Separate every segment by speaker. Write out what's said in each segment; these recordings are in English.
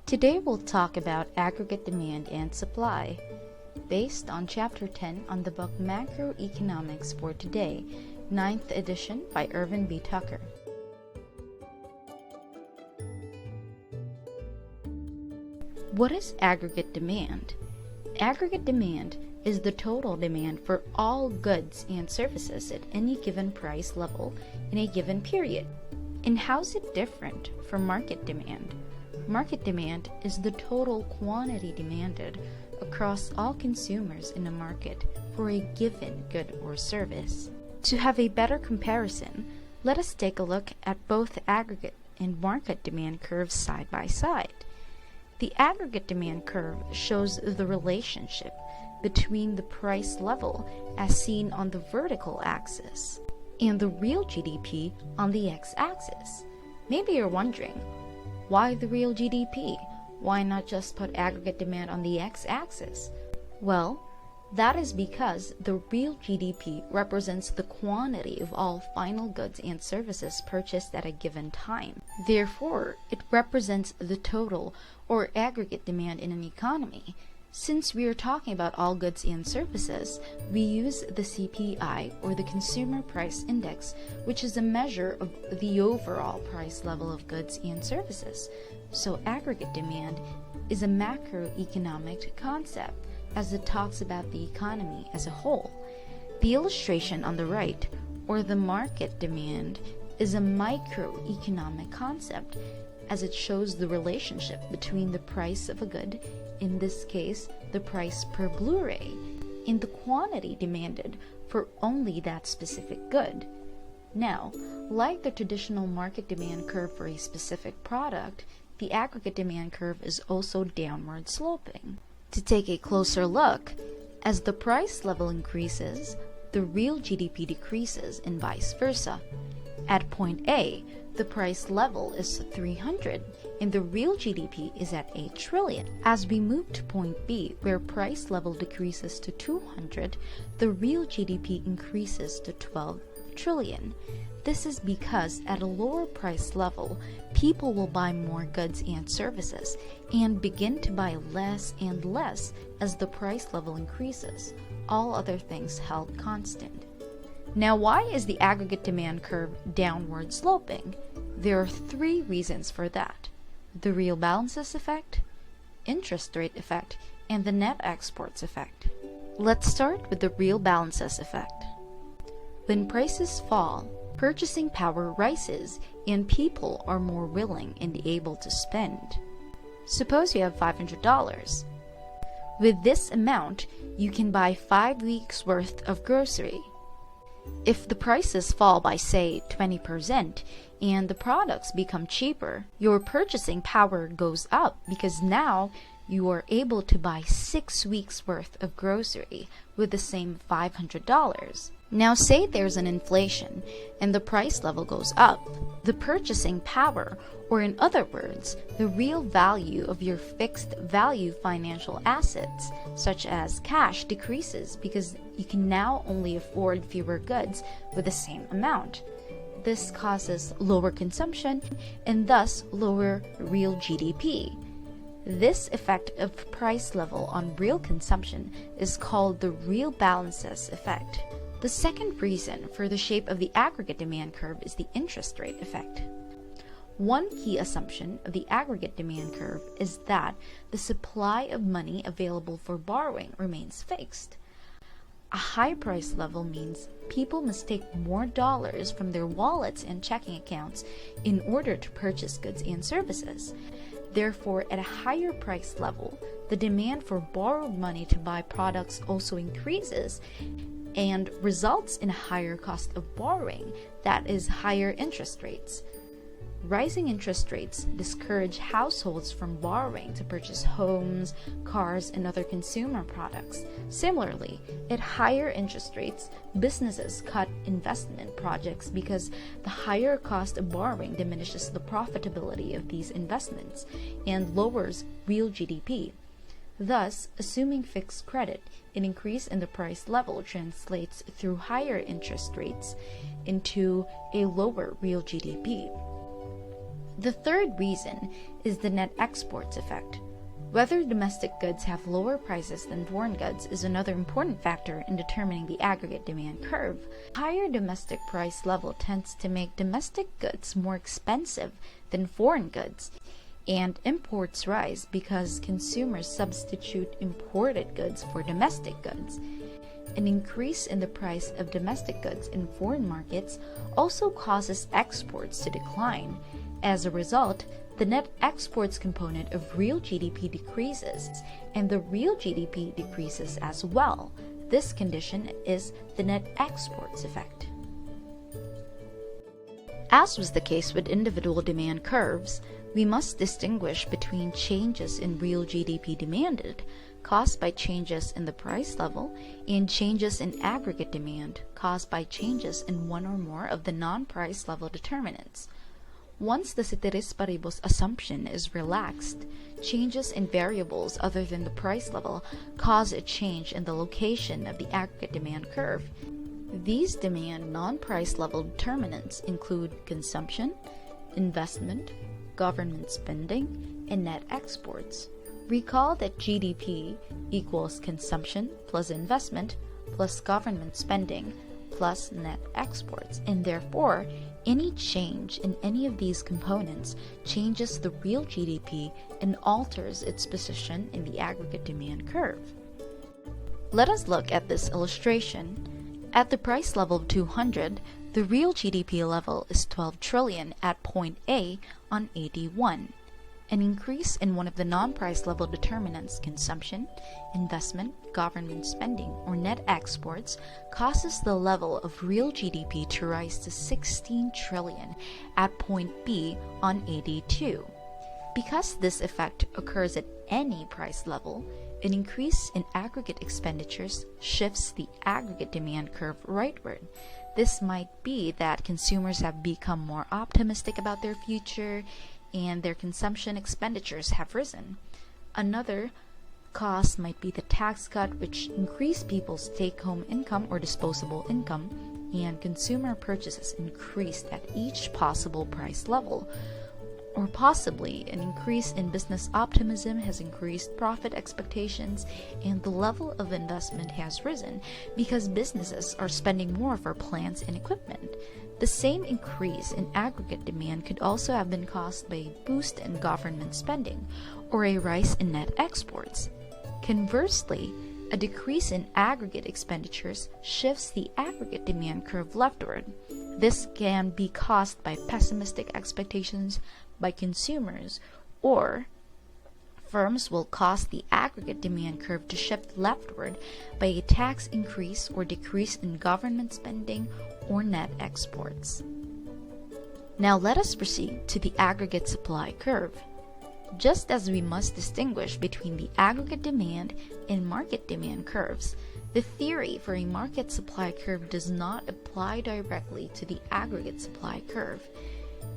Speaker 1: Today we'll talk about aggregate demand and supply, based on Chapter 10 on the book Macroeconomics for Today, 9th edition by Irvin B. Tucker. What is aggregate demand? Aggregate demand is the total demand for all goods and services at any given price level in a given period. And how's it different from market demand? Market demand is the total quantity demanded across all consumers in a market for a given good or service. To have a better comparison, let us take a look at both aggregate and market demand curves side by side. The aggregate demand curve shows the relationship between the price level as seen on the vertical axis and the real GDP on the x-axis. Maybe you're wondering, why the real GDP? Why not just put aggregate demand on the x-axis? Well, that is because the real GDP represents the quantity of all final goods and services purchased at a given time. Therefore, it represents the total or aggregate demand in an economy. Since we are talking about all goods and services, we use the CPI, or the Consumer Price Index, which is a measure of the overall price level of goods and services. So aggregate demand is a macroeconomic concept, as it talks about the economy as a whole. The illustration on the right, or the market demand, is a microeconomic concept, as it shows the relationship between the price of a good, in this case the price per Blu-ray, and the quantity demanded for only that specific good. Now, like the traditional market demand curve for a specific product, the aggregate demand curve is also downward sloping. To take a closer look, as the price level increases, the real GDP decreases and vice versa. At point A, the price level is 300 and the real GDP is at 8 trillion. As we move to point B, where price level decreases to 200, the real GDP increases to 12 trillion. This is because at a lower price level, people will buy more goods and services and begin to buy less and less as the price level increases, all other things held constant. Now, why is the aggregate demand curve downward sloping? There are three reasons for that: the real balances effect, interest rate effect, and the net exports effect. Let's start with the real balances effect. When prices fall, purchasing power rises and people are more willing and able to spend. Suppose you have $500. With this amount, you can buy 5 weeks worth of grocery. If the prices fall by, say, 20% and the products become cheaper, your purchasing power goes up because now you are able to buy 6 weeks worth of grocery with the same $500. Now say there's an inflation and the price level goes up. The purchasing power, or in other words, the real value of your fixed value financial assets, such as cash, decreases because you can now only afford fewer goods with the same amount. This causes lower consumption and thus lower real GDP. This effect of price level on real consumption is called the real balances effect. The second reason for the shape of the aggregate demand curve is the interest rate effect. One key assumption of the aggregate demand curve is that the supply of money available for borrowing remains fixed. A high price level means people must take more dollars from their wallets and checking accounts in order to purchase goods and services. Therefore, at a higher price level, the demand for borrowed money to buy products also increases and results in a higher cost of borrowing, that is, higher interest rates. Rising interest rates discourage households from borrowing to purchase homes, cars, and other consumer products. Similarly, at higher interest rates, businesses cut investment projects because the higher cost of borrowing diminishes the profitability of these investments and lowers real GDP. Thus, assuming fixed credit, an increase in the price level translates through higher interest rates into a lower real GDP. The third reason is the net exports effect. Whether domestic goods have lower prices than foreign goods is another important factor in determining the aggregate demand curve. Higher domestic price level tends to make domestic goods more expensive than foreign goods, and imports rise because consumers substitute imported goods for domestic goods. An increase in the price of domestic goods in foreign markets also causes exports to decline. As a result, the net exports component of real GDP decreases, and the real GDP decreases as well. This condition is the net exports effect. As was the case with individual demand curves, we must distinguish between changes in real GDP demanded, caused by changes in the price level, and changes in aggregate demand, caused by changes in one or more of the non-price level determinants. Once the ceteris paribus assumption is relaxed, changes in variables other than the price level cause a change in the location of the aggregate demand curve. These demand non-price level determinants include consumption, investment, government spending, and net exports. Recall that GDP equals consumption plus investment plus government spending plus net exports, and therefore any change in any of these components changes the real GDP and alters its position in the aggregate demand curve. Let us look at this illustration. At the price level of 200, the real GDP level is 12 trillion at point A on 81. An increase in one of the non-price level determinants, consumption, investment, government spending, or net exports, causes the level of real GDP to rise to 16 trillion at point B on 82. Because this effect occurs at any price level, an increase in aggregate expenditures shifts the aggregate demand curve rightward. This might be that consumers have become more optimistic about their future, and their consumption expenditures have risen. Another cause might be the tax cut, which increased people's take-home income or disposable income, and consumer purchases increased at each possible price level. Or possibly an increase in business optimism has increased profit expectations, and the level of investment has risen because businesses are spending more for plants and equipment. The same increase in aggregate demand could also have been caused by a boost in government spending or a rise in net exports. Conversely, a decrease in aggregate expenditures shifts the aggregate demand curve leftward. This can be caused by pessimistic expectations by consumers, or firms will cause the aggregate demand curve to shift leftward by a tax increase or decrease in government spending or net exports. Now let us proceed to the aggregate supply curve. Just as we must distinguish between the aggregate demand and market demand curves, the theory for a market supply curve does not apply directly to the aggregate supply curve.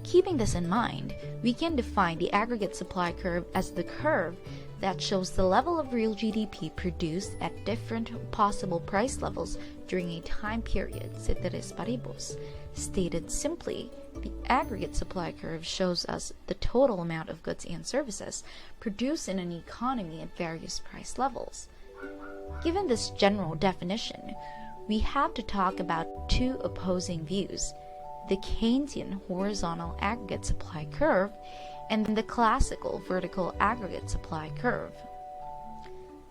Speaker 1: Keeping this in mind, we can define the aggregate supply curve as the curve that shows the level of real GDP produced at different possible price levels during a time period, ceteris paribus. Stated simply, the aggregate supply curve shows us the total amount of goods and services produced in an economy at various price levels. Given this general definition, we have to talk about two opposing views: the Keynesian horizontal aggregate supply curve and the classical vertical aggregate supply curve.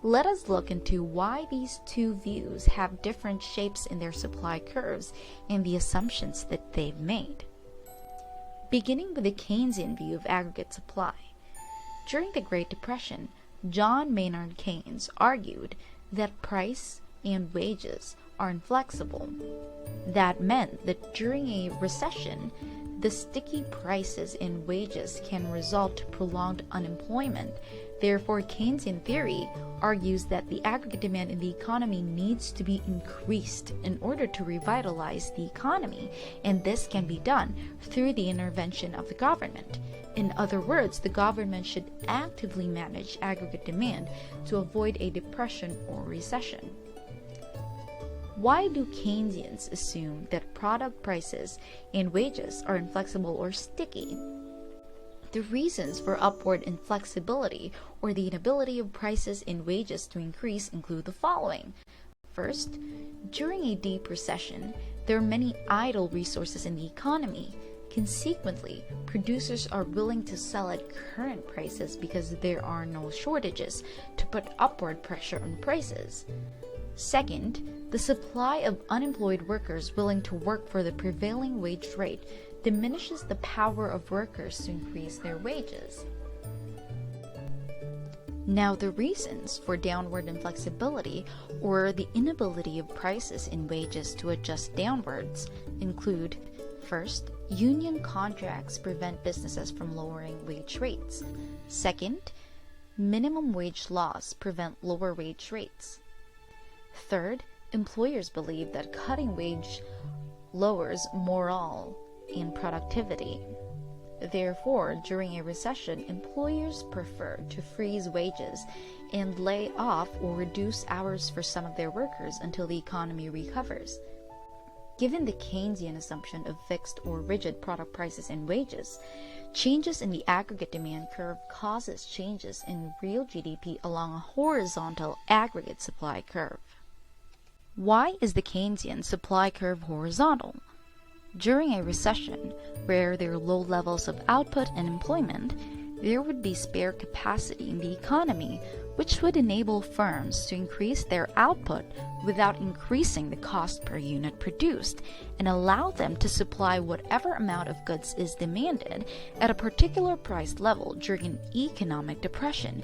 Speaker 1: Let us look into why these two views have different shapes in their supply curves and the assumptions that they've made. Beginning with the Keynesian view of aggregate supply. During the Great Depression, John Maynard Keynes argued that price and wages are inflexible. That meant that during a recession, the sticky prices and wages can result to prolonged unemployment. Therefore, Keynesian theory argues that the aggregate demand in the economy needs to be increased in order to revitalize the economy, and this can be done through the intervention of the government. In other words, the government should actively manage aggregate demand to avoid a depression or recession. Why do Keynesians assume that product prices and wages are inflexible or sticky? The reasons for upward inflexibility, or the inability of prices and wages to increase, include the following. First, during a deep recession, there are many idle resources in the economy. Consequently, producers are willing to sell at current prices because there are no shortages to put upward pressure on prices. Second, the supply of unemployed workers willing to work for the prevailing wage rate diminishes the power of workers to increase their wages. Now, the reasons for downward inflexibility, or the inability of prices and wages to adjust downwards, include: first, union contracts prevent businesses from lowering wage rates. Second, minimum wage laws prevent lower wage rates. Third, employers believe that cutting wage lowers morale and productivity. Therefore, during a recession, employers prefer to freeze wages and lay off or reduce hours for some of their workers until the economy recovers. Given the Keynesian assumption of fixed or rigid product prices and wages, changes in the aggregate demand curve causes changes in real GDP along a horizontal aggregate supply curve. Why is the Keynesian supply curve horizontal? During a recession, where there are low levels of output and employment, there would be spare capacity in the economy, which would enable firms to increase their output without increasing the cost per unit produced, and allow them to supply whatever amount of goods is demanded at a particular price level during an economic depression,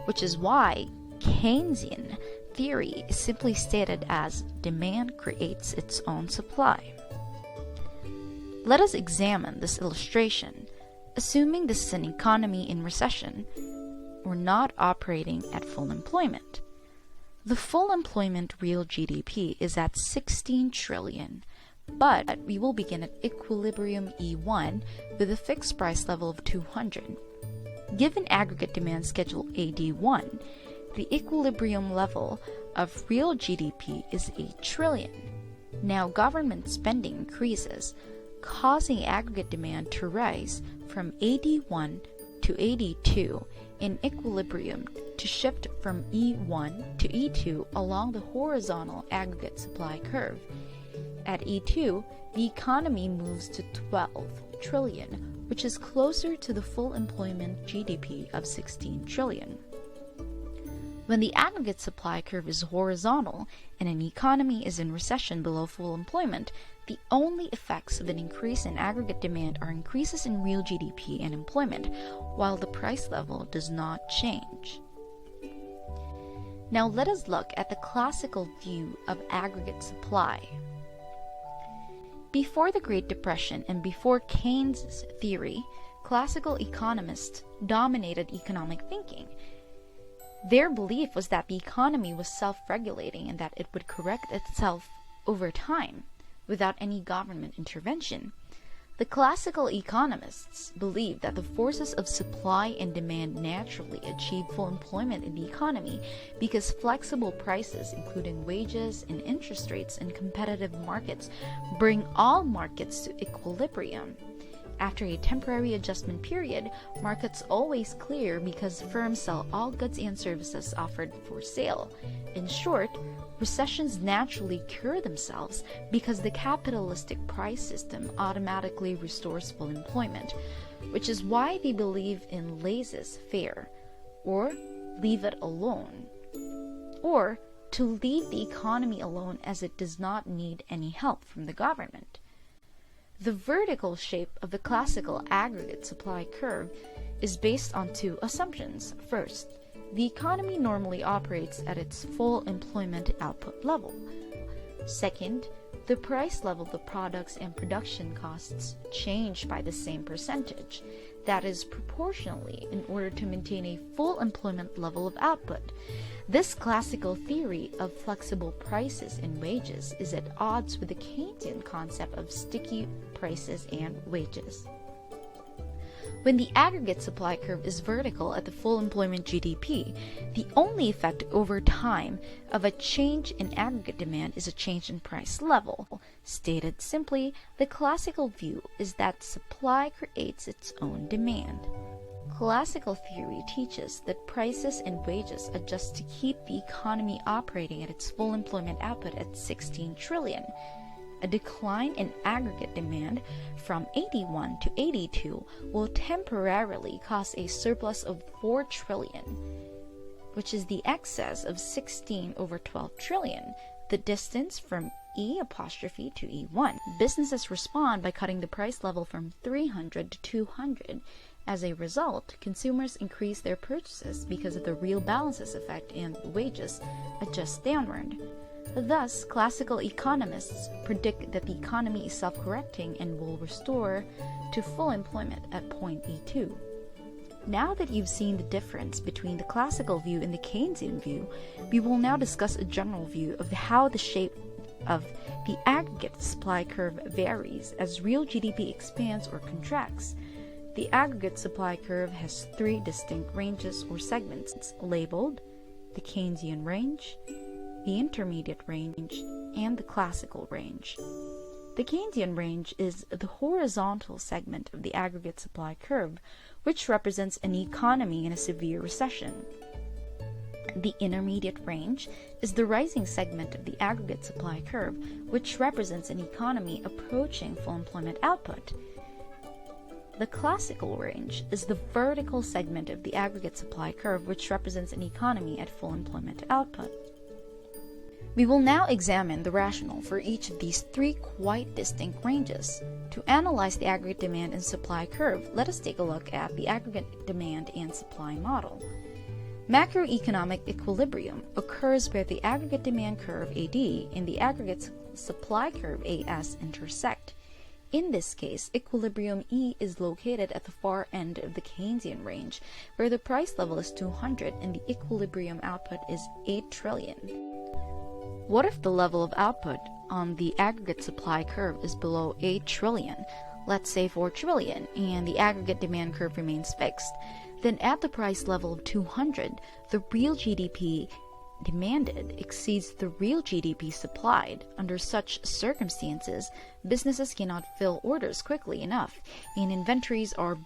Speaker 1: which is why Keynesian theory is simply stated as demand creates its own supply. Let us examine this illustration. Assuming this is an economy in recession, or not operating at full employment. The full employment real GDP is at 16 trillion, but we will begin at equilibrium E1 with a fixed price level of 200. Given aggregate demand schedule AD1, the equilibrium level of real GDP is 8 trillion. Now government spending increases, causing aggregate demand to rise from AD1 to AD2 in equilibrium to shift from E1 to E2 along the horizontal aggregate supply curve. At E2, the economy moves to 12 trillion, which is closer to the full employment GDP of 16 trillion. When the aggregate supply curve is horizontal and an economy is in recession below full employment, the only effects of an increase in aggregate demand are increases in real GDP and employment, while the price level does not change. Now let us look at the classical view of aggregate supply. Before the Great Depression and before Keynes' theory, classical economists dominated economic thinking. Their belief was that the economy was self-regulating and that it would correct itself over time without any government intervention. The classical economists believed that the forces of supply and demand naturally achieve full employment in the economy because flexible prices, including wages and interest rates in competitive markets, bring all markets to equilibrium. After a temporary adjustment period, markets always clear because firms sell all goods and services offered for sale. In short, recessions naturally cure themselves because the capitalistic price system automatically restores full employment, which is why they believe in laissez-faire, or leave it alone, or to leave the economy alone as it does not need any help from the government. The vertical shape of the classical aggregate supply curve is based on two assumptions. First, the economy normally operates at its full employment output level. Second, the price level of products and production costs change by the same percentage, that is proportionally, in order to maintain a full employment level of output. This classical theory of flexible prices and wages is at odds with the Keynesian concept of sticky prices and wages. When the aggregate supply curve is vertical at the full employment GDP, the only effect over time of a change in aggregate demand is a change in price level. Stated simply, the classical view is that supply creates its own demand. Classical theory teaches that prices and wages adjust to keep the economy operating at its full employment output at 16 trillion. A decline in aggregate demand from 81 to 82 will temporarily cause a surplus of 4 trillion, which is the excess of 16 over 12 trillion, the distance from E' to E1. Businesses respond by cutting the price level from 300 to 200. As a result, consumers increase their purchases because of the real balances effect and wages adjust downward. Thus, classical economists predict that the economy is self-correcting and will restore to full employment at point E2. Now that you've seen the difference between the classical view and the Keynesian view, we will now discuss a general view of how the shape of the aggregate supply curve varies as real GDP expands or contracts. The aggregate supply curve has 3 distinct ranges or segments labeled the Keynesian range, the intermediate range, and the classical range. The Keynesian range is the horizontal segment of the aggregate supply curve, which represents an economy in a severe recession. The intermediate range is the rising segment of the aggregate supply curve, which represents an economy approaching full employment output. The classical range is the vertical segment of the aggregate supply curve, which represents an economy at full employment output. We will now examine the rationale for each of these 3 quite distinct ranges. To analyze the aggregate demand and supply curve, let us take a look at the aggregate demand and supply model. Macroeconomic equilibrium occurs where the aggregate demand curve AD and the aggregate supply curve AS intersect. In this case, equilibrium E is located at the far end of the Keynesian range, where the price level is 200 and the equilibrium output is 8 trillion. What if the level of output on the aggregate supply curve is below 8 trillion, let's say 4 trillion, and the aggregate demand curve remains fixed? Then at the price level of 200, the real GDP demanded exceeds the real GDP supplied. Under such circumstances, businesses cannot fill orders quickly enough, and inventories are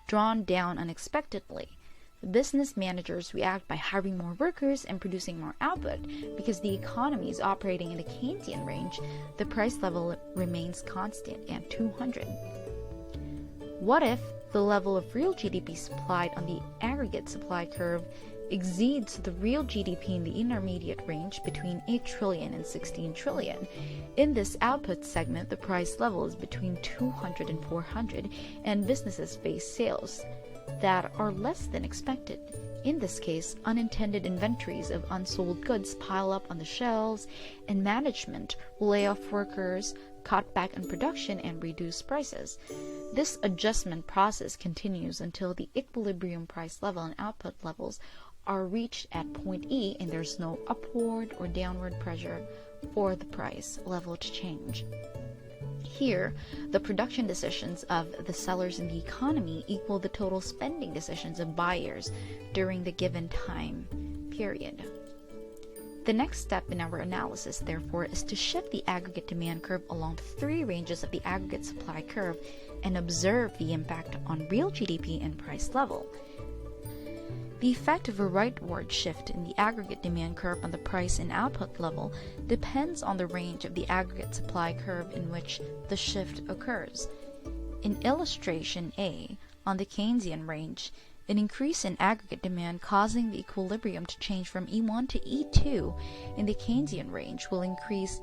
Speaker 1: drawn down unexpectedly. Business managers react by hiring more workers and producing more output. Because the economy is operating in the Keynesian range, the price level remains constant at 200. What if the level of real GDP supplied on the aggregate supply curve exceeds the real GDP in the intermediate range between 8 trillion and 16 trillion. In this output segment, the price level is between 200 and 400, and businesses face sales that are less than expected. In this case, unintended inventories of unsold goods pile up on the shelves, and management will lay off workers, cut back on production, and reduce prices. This adjustment process continues until the equilibrium price level and output levels are reached at point E and there's no upward or downward pressure for the price level to change. Here, the production decisions of the sellers in the economy equal the total spending decisions of buyers during the given time period. The next step in our analysis, therefore, is to shift the aggregate demand curve along 3 ranges of the aggregate supply curve and observe the impact on real GDP and price level. The effect of a rightward shift in the aggregate demand curve on the price and output level depends on the range of the aggregate supply curve in which the shift occurs. In illustration A, on the Keynesian range, an increase in aggregate demand causing the equilibrium to change from E1 to E2 in the Keynesian range will increase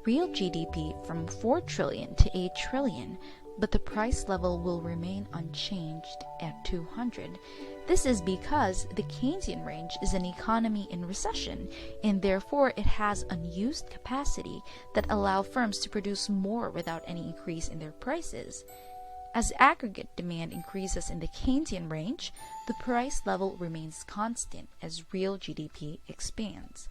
Speaker 1: real GDP from 4 trillion to 8 trillion, but the price level will remain unchanged at 200. This is because the Keynesian range is an economy in recession, and therefore it has unused capacity that allow firms to produce more without any increase in their prices. As aggregate demand increases in the Keynesian range, the price level remains constant as real GDP expands.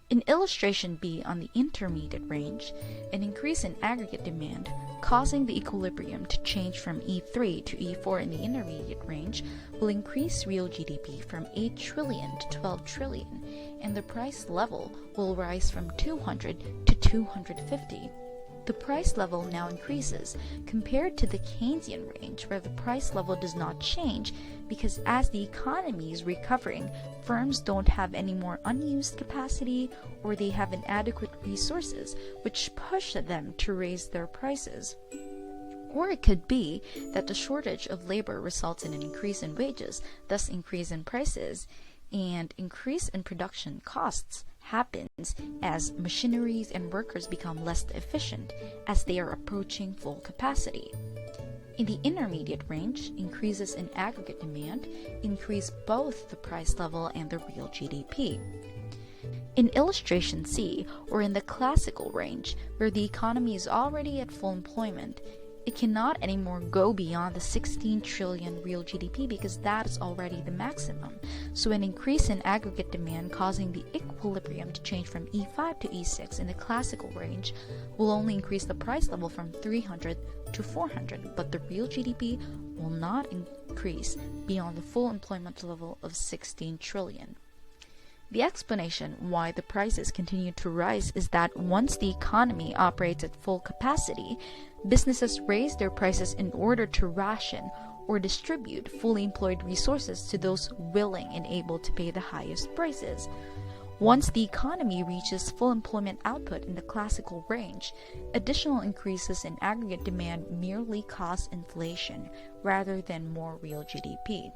Speaker 1: In illustration B on the intermediate range, an increase in aggregate demand causing the equilibrium to change from E3 to E4 in the intermediate range will increase real GDP from 8 trillion to 12 trillion, and the price level will rise from 200 to 250. The price level now increases compared to the Keynesian range where the price level does not change because as the economy is recovering, firms don't have any more unused capacity or they have inadequate resources which push them to raise their prices. Or it could be that the shortage of labor results in an increase in wages, thus increase in prices, and increase in production costs happens as machineries and workers become less efficient as they are approaching full capacity. In the intermediate range, increases in aggregate demand increase both the price level and the real GDP. In illustration C, or in the classical range, where the economy is already at full employment, it cannot anymore go beyond the 16 trillion real GDP because that is already the maximum. So an increase in aggregate demand causing the equilibrium to change from E5 to E6 in the classical range will only increase the price level from 300 to 400, but the real GDP will not increase beyond the full employment level of 16 trillion. The explanation why the prices continue to rise is that once the economy operates at full capacity, businesses raise their prices in order to ration or distribute fully employed resources to those willing and able to pay the highest prices. Once the economy reaches full employment output in the classical range, additional increases in aggregate demand merely cause inflation rather than more real GDP.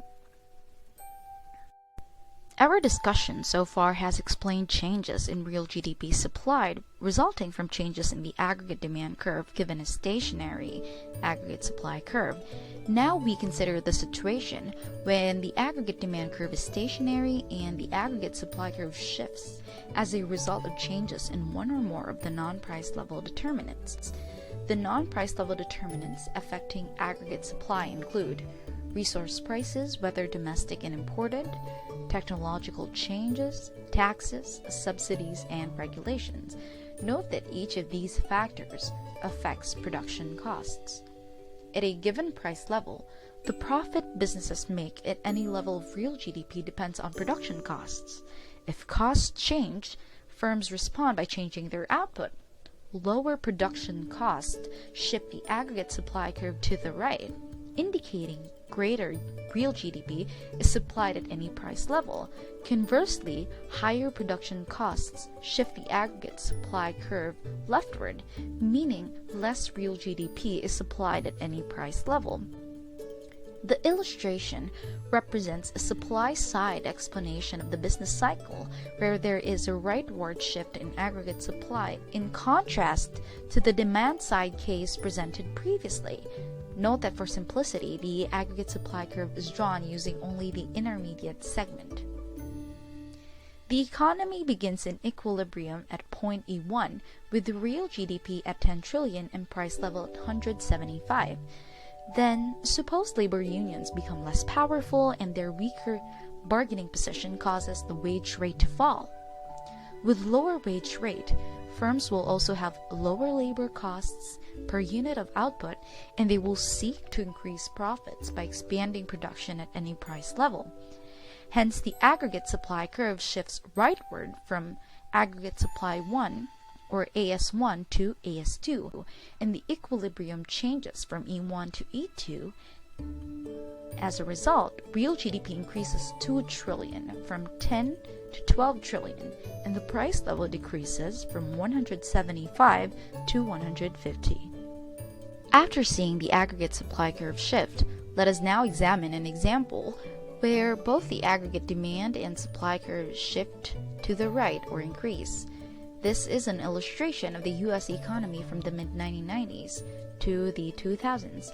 Speaker 1: Our discussion so far has explained changes in real GDP supplied resulting from changes in the aggregate demand curve given a stationary aggregate supply curve. Now we consider the situation when the aggregate demand curve is stationary and the aggregate supply curve shifts as a result of changes in one or more of the non-price level determinants. The non-price level determinants affecting aggregate supply include resource prices, whether domestic and imported, technological changes, taxes, subsidies, and regulations. Note that each of these factors affects production costs. At a given price level, the profit businesses make at any level of real GDP depends on production costs. If costs change, firms respond by changing their output. Lower production costs shift the aggregate supply curve to the right, indicating greater real GDP is supplied at any price level. Conversely, higher production costs shift the aggregate supply curve leftward, meaning less real GDP is supplied at any price level. The illustration represents a supply-side explanation of the business cycle, where there is a rightward shift in aggregate supply, in contrast to the demand-side case presented previously. Note that for simplicity, the aggregate supply curve is drawn using only the intermediate segment. The economy begins in equilibrium at point E1, with the real GDP at 10 trillion and price level at 175. Then, suppose labor unions become less powerful and their weaker bargaining position causes the wage rate to fall. With lower wage rate, firms will also have lower labor costs per unit of output, and they will seek to increase profits by expanding production at any price level. Hence, the aggregate supply curve shifts rightward from aggregate supply 1, or AS1, to AS2, and the equilibrium changes from E1 to E2. As a result, real GDP increases 2 trillion from 10 to 12 trillion, and the price level decreases from 175 to 150. After seeing the aggregate supply curve shift, let us now examine an example where both the aggregate demand and supply curves shift to the right or increase. This is an illustration of the U.S. economy from the mid-1990s to the 2000s.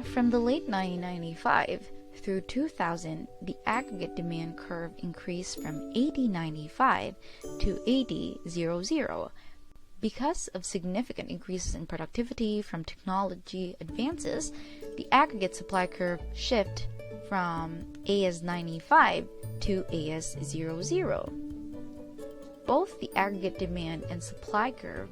Speaker 1: From the late 1995 through 2000, the aggregate demand curve increased from 80.95 to 80.00. Because of significant increases in productivity from technology advances, the aggregate supply curve shift from AS95 to AS00. both the aggregate demand and supply curve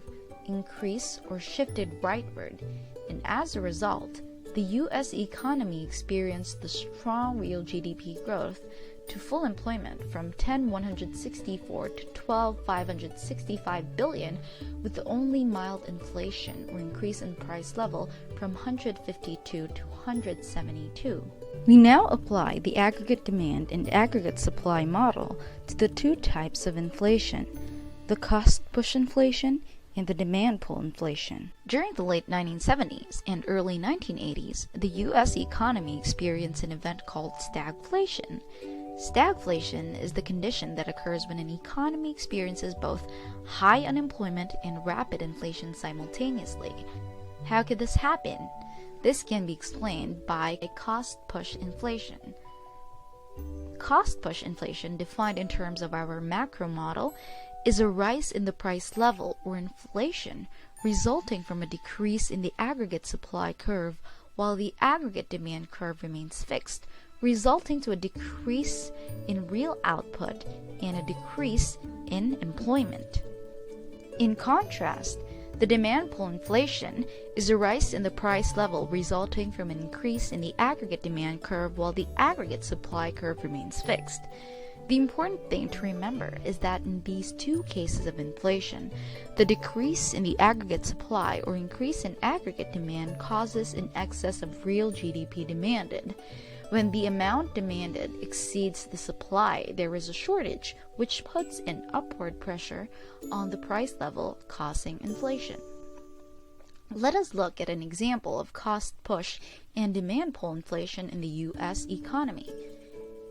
Speaker 1: increased or shifted rightward, and as a result, the U.S. economy experienced the strong real GDP growth to full employment from 10,164 to 12,565 billion, with only mild inflation or increase in price level from 152 to 172. We now apply the aggregate demand and aggregate supply model to the two types of inflation, the cost push inflation and the demand pull inflation. During the late 1970s and early 1980s, the U.S. economy experienced an event called stagflation. Stagflation is the condition that occurs when an economy experiences both high unemployment and rapid inflation simultaneously. How could this happen? This can be explained by a cost-push inflation. Cost-push inflation, defined in terms of our macro model, is a rise in the price level or inflation resulting from a decrease in the aggregate supply curve while the aggregate demand curve remains fixed, resulting to a decrease in real output and a decrease in employment. In contrast, the demand pull inflation is a rise in the price level resulting from an increase in the aggregate demand curve while the aggregate supply curve remains fixed. The important thing to remember is that in these two cases of inflation, the decrease in the aggregate supply or increase in aggregate demand causes an excess of real GDP demanded. When the amount demanded exceeds the supply, there is a shortage, which puts an upward pressure on the price level, causing inflation. Let us look at an example of cost push and demand pull inflation in the U.S. economy.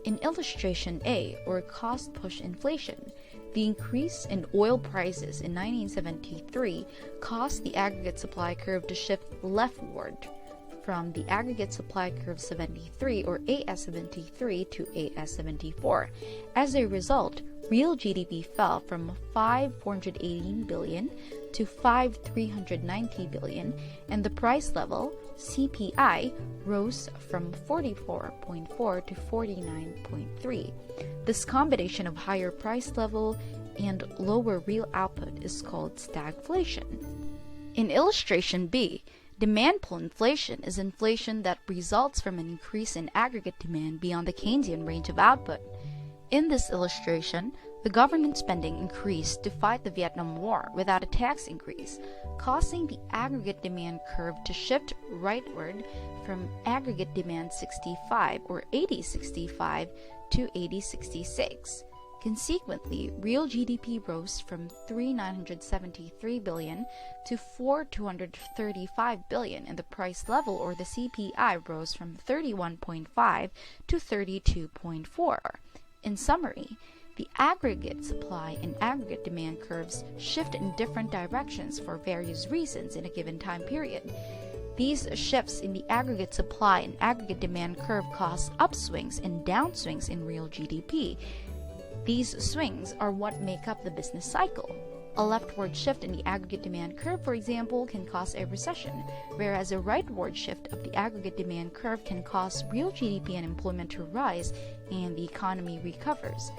Speaker 1: In illustration A, or cost push inflation, the increase in oil prices in 1973 caused the aggregate supply curve to shift leftward from the aggregate supply curve 73 or AS73 to AS74. As a result, real GDP fell from 5,418 billion to 5,390 billion, and the price level, CPI, rose from 44.4 to 49.3. This combination of higher price level and lower real output is called stagflation. In illustration B, demand pull inflation is inflation that results from an increase in aggregate demand beyond the Keynesian range of output. In this illustration, the government spending increased to fight the Vietnam War without a tax increase, causing the aggregate demand curve to shift rightward from aggregate demand 65 or 8065 to 8066. Consequently, real GDP rose from 3,973 billion to 4,235 billion, and the price level, or the CPI, rose from 31.5 to 32.4. In summary, the aggregate supply and aggregate demand curves shift in different directions for various reasons in a given time period. These shifts in the aggregate supply and aggregate demand curve cause upswings and downswings in real GDP. These swings are what make up the business cycle. A leftward shift in the aggregate demand curve, for example, can cause a recession, whereas a rightward shift of the aggregate demand curve can cause real GDP and employment to rise and the economy recovers.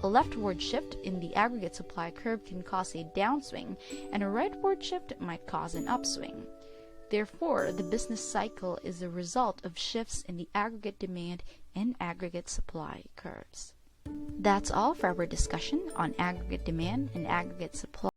Speaker 1: A leftward shift in the aggregate supply curve can cause a downswing, and a rightward shift might cause an upswing. Therefore, the business cycle is a result of shifts in the aggregate demand and aggregate supply curves. That's all for our discussion on aggregate demand and aggregate supply.